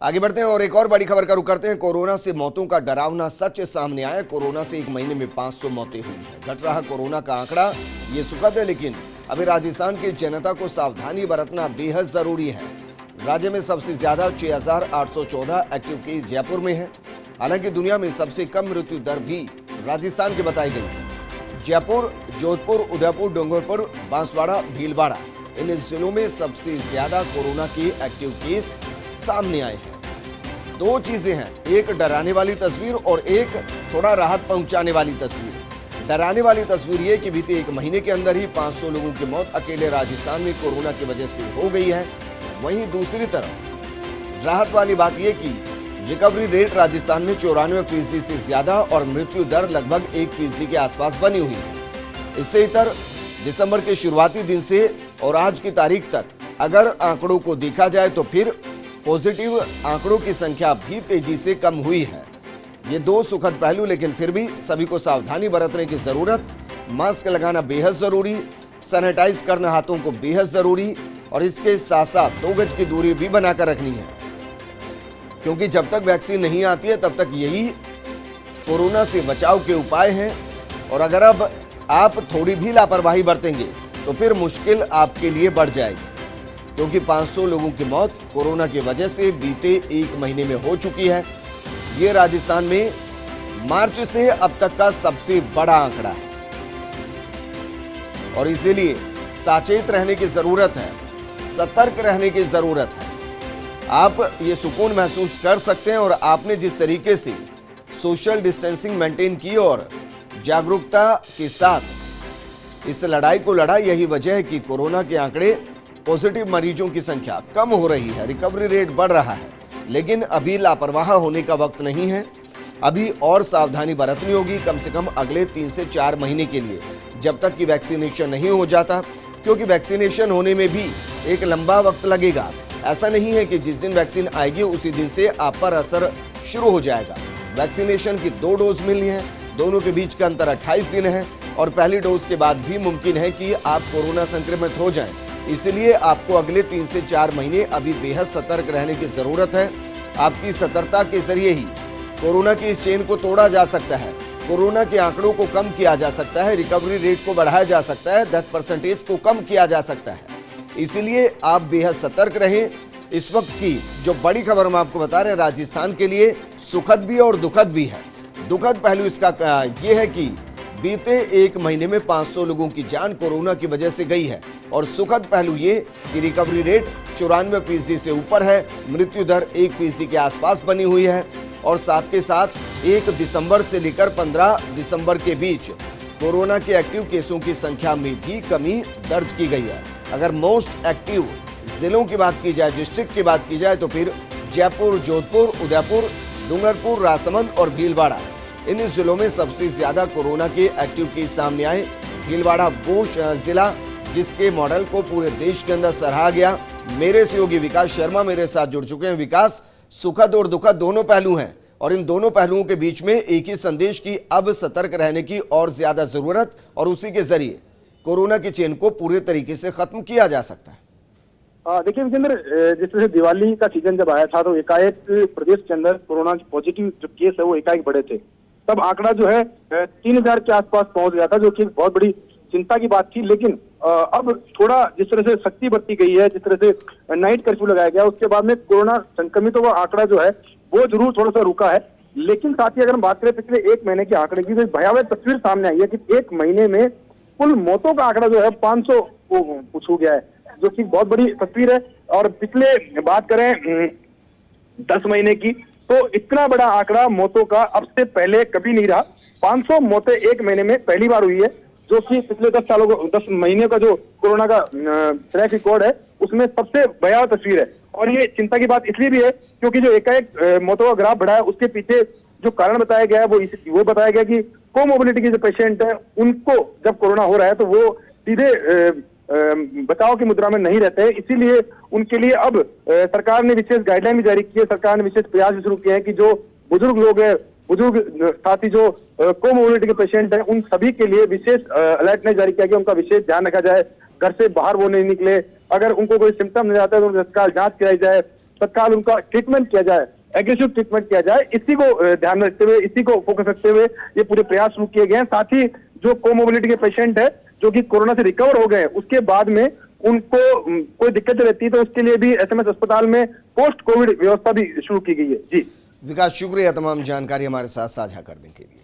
आगे बढ़ते हैं और एक और बड़ी खबर का रुख करते हैं। कोरोना से मौतों का डरावना सच सामने आया। कोरोना से एक महीने में 500 मौतें हुई हैं। घट रहा कोरोना का आंकड़ा ये सुखद है, लेकिन अभी राजस्थान की जनता को सावधानी बरतना बेहद जरूरी है। राज्य में सबसे ज्यादा 6,814 एक्टिव केस जयपुर में है। हालांकि दुनिया में सबसे कम मृत्यु दर भी राजस्थान की बताई गई है। जयपुर, जोधपुर, उदयपुर, डूंगरपुर, बांसवाड़ा, भीलवाड़ा, इन जिलों में सबसे ज्यादा कोरोना के एक्टिव केस सामने आए हैं। दो चीजें हैं, एक डराने वाली तस्वीर और एक थोड़ा राहत पहुंचाने वाली तस्वीर। डराने वाली तस्वीर ये कि बीते एक महीने के अंदर ही 500 लोगों की मौत अकेले राजस्थान में कोरोना की वजह से हो गई है। वहीं दूसरी तरफ राहत वाली बात यह कि रिकवरी रेट राजस्थान में 94% से ज्यादा और मृत्यु दर लगभग 1% के आसपास बनी हुई है। इससे इतर दिसंबर के शुरुआती दिन से और आज की तारीख तक अगर आंकड़ों को देखा जाए तो फिर पॉजिटिव आंकड़ों की संख्या भी तेजी से कम हुई है। ये दो सुखद पहलू, लेकिन फिर भी सभी को सावधानी बरतने की जरूरत। मास्क लगाना बेहद जरूरी, सैनिटाइज करना हाथों को बेहद जरूरी और इसके साथ साथ 2 गज की दूरी भी बनाकर रखनी है, क्योंकि जब तक वैक्सीन नहीं आती है तब तक यही कोरोना से बचाव के उपाय हैं। और अगर अब आप थोड़ी भी लापरवाही बरतेंगे तो फिर मुश्किल आपके लिए बढ़ जाएगी, क्योंकि 500 लोगों की मौत कोरोना की वजह से बीते एक महीने में हो चुकी है। ये राजस्थान में मार्च से अब तक का सबसे बड़ा आंकड़ा है और इसीलिए सचेत रहने की जरूरत है, सतर्क रहने की जरूरत है। आप ये सुकून महसूस कर सकते हैं और आपने जिस तरीके से सोशल डिस्टेंसिंग मेंटेन की और जागरूकता के साथ इस लड़ाई को लड़ा, यही वजह है कि कोरोना के आंकड़े, पॉजिटिव मरीजों की संख्या कम हो रही है, रिकवरी रेट बढ़ रहा है। लेकिन अभी लापरवाह होने का वक्त नहीं है। अभी और सावधानी बरतनी होगी, कम से कम अगले 3 से 4 महीने के लिए, जब तक कि वैक्सीनेशन नहीं हो जाता, क्योंकि वैक्सीनेशन होने में भी एक लंबा वक्त लगेगा। ऐसा नहीं है कि जिस दिन वैक्सीन आएगी उसी दिन से आप पर असर शुरू हो जाएगा। वैक्सीनेशन की 2 डोज मिलनी है, दोनों के बीच का अंतर 28 दिन है और पहली डोज के बाद भी मुमकिन है कि आप कोरोना संक्रमित हो जाएं। इसलिए आपको अगले 3 से 4 महीने अभी बेहद सतर्क रहने की जरूरत है। आपकी सतर्कता के जरिए ही कोरोना की इस चेन को तोड़ा जा सकता है, कोरोना के आंकड़ों को कम किया जा सकता है, रिकवरी रेट को बढ़ाया जा सकता है, डेथ परसेंटेज को कम किया जा सकता है। इसलिए आप बेहद सतर्क रहें। इस वक्त की जो बड़ी खबर हम आपको बता रहे हैं, राजस्थान के लिए सुखद भी और दुखद भी है। दुखद पहलू इसका यह है कि बीते एक महीने में 500 लोगों की जान कोरोना की वजह से गई है और सुखद पहलू ये कि रिकवरी रेट 94% से ऊपर है, मृत्यु दर 1% के आसपास बनी हुई है और साथ के साथ 1 दिसंबर से लेकर 15 दिसंबर के बीच कोरोना के एक्टिव केसों की संख्या में भी कमी दर्ज की गई है। अगर मोस्ट एक्टिव जिलों की बात की जाए, डिस्ट्रिक्ट की बात की जाए, तो फिर जयपुर, जोधपुर, उदयपुर, डूंगरपुर, राजसमंद और भीलवाड़ा, इन जिलों में सबसे ज्यादा कोरोना के एक्टिव केस सामने आए। भीलवाड़ा वो जिला जिसके मॉडल को पूरे देश के अंदर सराहा गया। मेरे सहयोगी विकास शर्मा मेरे साथ जुड़ चुके हैं। विकास, सुखद और दुखद दोनों पहलू हैं और इन दोनों पहलुओं के बीच में एक ही संदेश की अब सतर्क रहने की और ज्यादा जरूरत, और उसी के जरिए कोरोना की चेन को पूरे तरीके से खत्म किया जा सकता है। देखिए विजेंद्र, जिस तरह से दिवाली का सीजन जब आया था तो एकाएक प्रदेश के अंदर कोरोना पॉजिटिव जो केस है वो एकाएक बढ़े थे। तब आंकड़ा जो है 3000 के आसपास पहुंच गया था, जो कि बहुत बड़ी चिंता की बात थी। लेकिन अब थोड़ा जिस तरह से सख्ती बरती गई है, जिस तरह से नाइट कर्फ्यू लगाया गया, उसके बाद में कोरोना संक्रमितों का आंकड़ा जो है वो जरूर थोड़ा सा रुका है। लेकिन साथ ही अगर हम बात करें पिछले एक महीने के आंकड़े की, तो भयावह तस्वीर सामने आई है कि एक महीने में कुल मौतों का आंकड़ा जो है 500 को छू गया है, जो कि बहुत बड़ी तस्वीर है। और पिछले बात करें 10 महीने की, तो इतना बड़ा आंकड़ा मौतों का अब से पहले कभी नहीं रहा। 500 मौतें एक महीने में पहली बार हुई है, जो कि पिछले 10 महीने का जो कोरोना का ट्रैक रिकॉर्ड है उसमें सबसे भयावह तस्वीर है। और ये चिंता की बात इसलिए भी है क्योंकि जो एकाएक मौतों का ग्राफ बढ़ा है उसके पीछे जो कारण बताया गया है वो बताया गया कि कोमोबिलिटी के जो पेशेंट है उनको जब कोरोना हो रहा है तो वो सीधे बचाव की मुद्रा में नहीं रहते हैं। इसीलिए उनके लिए अब सरकार ने विशेष गाइडलाइन भी जारी की है, सरकार ने विशेष प्रयास भी शुरू किए हैं कि जो बुजुर्ग लोग हैं, बुजुर्ग साथ ही जो कोमोबिलिटी के पेशेंट हैं, उन सभी के लिए विशेष अलर्टनेस जारी किया गया, उनका विशेष ध्यान रखा जाए। घर से बाहर वो नहीं निकले, अगर उनको कोई सिम्टम नजर आता है तो तत्काल जांच कराई जाए। तत्काल उनका ट्रीटमेंट किया जाए, एग्रेसिव ट्रीटमेंट किया जाए, इसी को ध्यान में रखते हुए, इसी को फोकस रखते हुए ये पूरे प्रयास शुरू किए गए हैं। साथ ही जो कोमोबिलिटी के पेशेंट है जो कि कोरोना से रिकवर हो गए, उसके बाद में उनको कोई दिक्कत रहती है तो उसके लिए भी एसएमएस अस्पताल में पोस्ट कोविड व्यवस्था भी शुरू की गई है। जी विकास, शुक्रिया तमाम जानकारी हमारे साथ साझा करने के लिए।